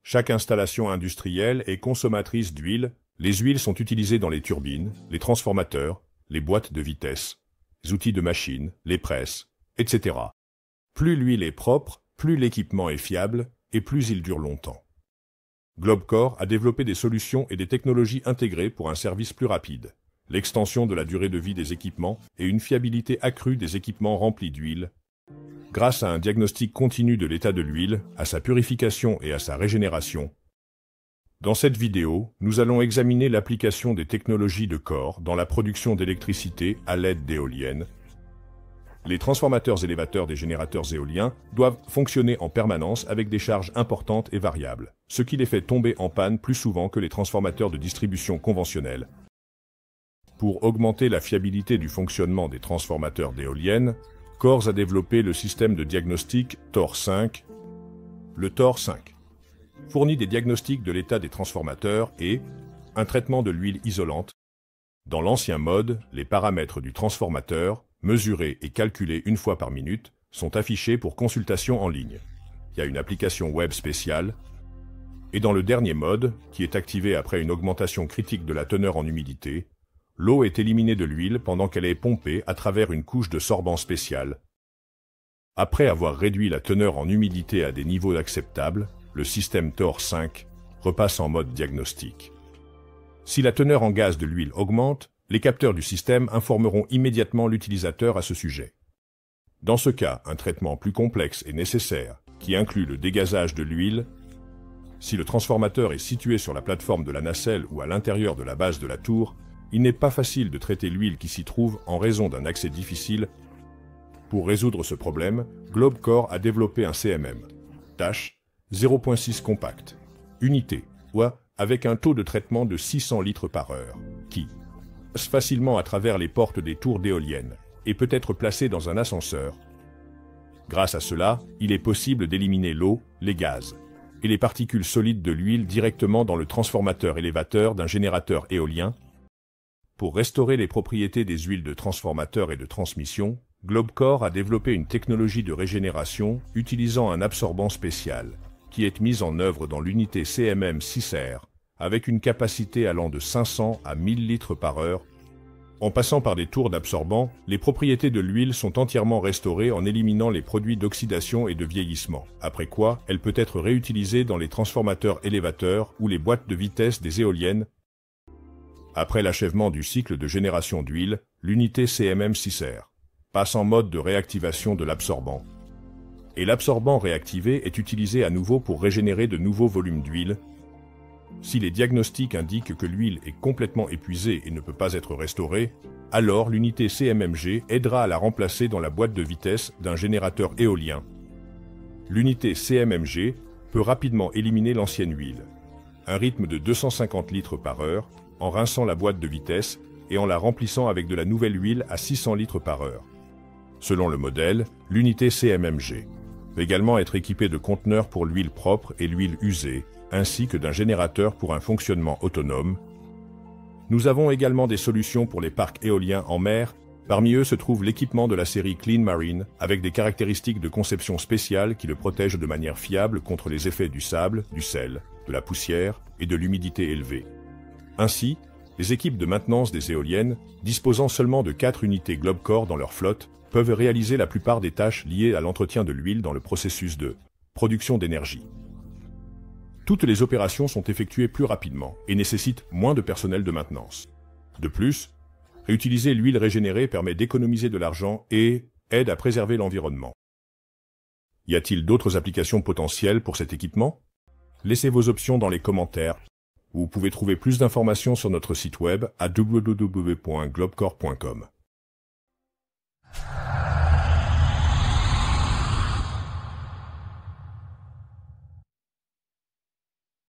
Chaque installation industrielle est consommatrice d'huile. Les huiles sont utilisées dans les turbines, les transformateurs, les boîtes de vitesse, les outils de machine, les presses, etc. Plus l'huile est propre, plus l'équipement est fiable et plus il dure longtemps. Globcore a développé des solutions et des technologies intégrées pour un service plus rapide, l'extension de la durée de vie des équipements et une fiabilité accrue des équipements remplis d'huile, grâce à un diagnostic continu de l'état de l'huile, à sa purification et à sa régénération. Dans cette vidéo, nous allons examiner l'application des technologies de Core dans la production d'électricité à l'aide d'éoliennes. Les transformateurs élévateurs des générateurs éoliens doivent fonctionner en permanence avec des charges importantes et variables, ce qui les fait tomber en panne plus souvent que les transformateurs de distribution conventionnels. Pour augmenter la fiabilité du fonctionnement des transformateurs d'éoliennes, Core a développé le système de diagnostic TOR5. Le TOR5 fournit des diagnostics de l'état des transformateurs et un traitement de l'huile isolante. Dans l'ancien mode, les paramètres du transformateur, mesurés et calculés une fois par minute, sont affichés pour consultation en ligne. Il y a une application web spéciale. Et dans le dernier mode, qui est activé après une augmentation critique de la teneur en humidité, l'eau est éliminée de l'huile pendant qu'elle est pompée à travers une couche de sorbant spécial. Après avoir réduit la teneur en humidité à des niveaux acceptables, le système TOR5 repasse en mode diagnostic. Si la teneur en gaz de l'huile augmente, les capteurs du système informeront immédiatement l'utilisateur à ce sujet. Dans ce cas, un traitement plus complexe est nécessaire, qui inclut le dégazage de l'huile. Si le transformateur est situé sur la plateforme de la nacelle ou à l'intérieur de la base de la tour, il n'est pas facile de traiter l'huile qui s'y trouve en raison d'un accès difficile. Pour résoudre ce problème, Globcore a développé un CMM, tâche 0.6 compact, unité, ou avec un taux de traitement de 600 litres par heure, qui passe facilement à travers les portes des tours d'éoliennes et peut être placé dans un ascenseur. Grâce à cela, il est possible d'éliminer l'eau, les gaz et les particules solides de l'huile directement dans le transformateur élévateur d'un générateur éolien. Pour restaurer les propriétés des huiles de transformateur et de transmission, Globcore a développé une technologie de régénération utilisant un absorbant spécial, qui est mise en œuvre dans l'unité CMM 6R, avec une capacité allant de 500 à 1000 litres par heure. En passant par des tours d'absorbant, les propriétés de l'huile sont entièrement restaurées en éliminant les produits d'oxydation et de vieillissement, après quoi elle peut être réutilisée dans les transformateurs élévateurs ou les boîtes de vitesse des éoliennes. Après l'achèvement du cycle de génération d'huile, l'unité CMM 6R passe en mode de réactivation de l'absorbant. Et l'absorbant réactivé est utilisé à nouveau pour régénérer de nouveaux volumes d'huile. Si les diagnostics indiquent que l'huile est complètement épuisée et ne peut pas être restaurée, alors l'unité CMMG aidera à la remplacer dans la boîte de vitesse d'un générateur éolien. L'unité CMMG peut rapidement éliminer l'ancienne huile, un rythme de 250 litres par heure, en rinçant la boîte de vitesse et en la remplissant avec de la nouvelle huile à 600 litres par heure. Selon le modèle, l'unité CMMG peut également être équipée de conteneurs pour l'huile propre et l'huile usée, ainsi que d'un générateur pour un fonctionnement autonome. Nous avons également des solutions pour les parcs éoliens en mer. Parmi eux se trouve l'équipement de la série Clean Marine, avec des caractéristiques de conception spéciales qui le protègent de manière fiable contre les effets du sable, du sel, de la poussière et de l'humidité élevée. Ainsi, les équipes de maintenance des éoliennes, disposant seulement de 4 unités Globcore dans leur flotte, peuvent réaliser la plupart des tâches liées à l'entretien de l'huile dans le processus de production d'énergie. Toutes les opérations sont effectuées plus rapidement et nécessitent moins de personnel de maintenance. De plus, réutiliser l'huile régénérée permet d'économiser de l'argent et aide à préserver l'environnement. Y a-t-il d'autres applications potentielles pour cet équipement? Laissez vos options dans les commentaires. Vous pouvez trouver plus d'informations sur notre site web à www.globcore.com.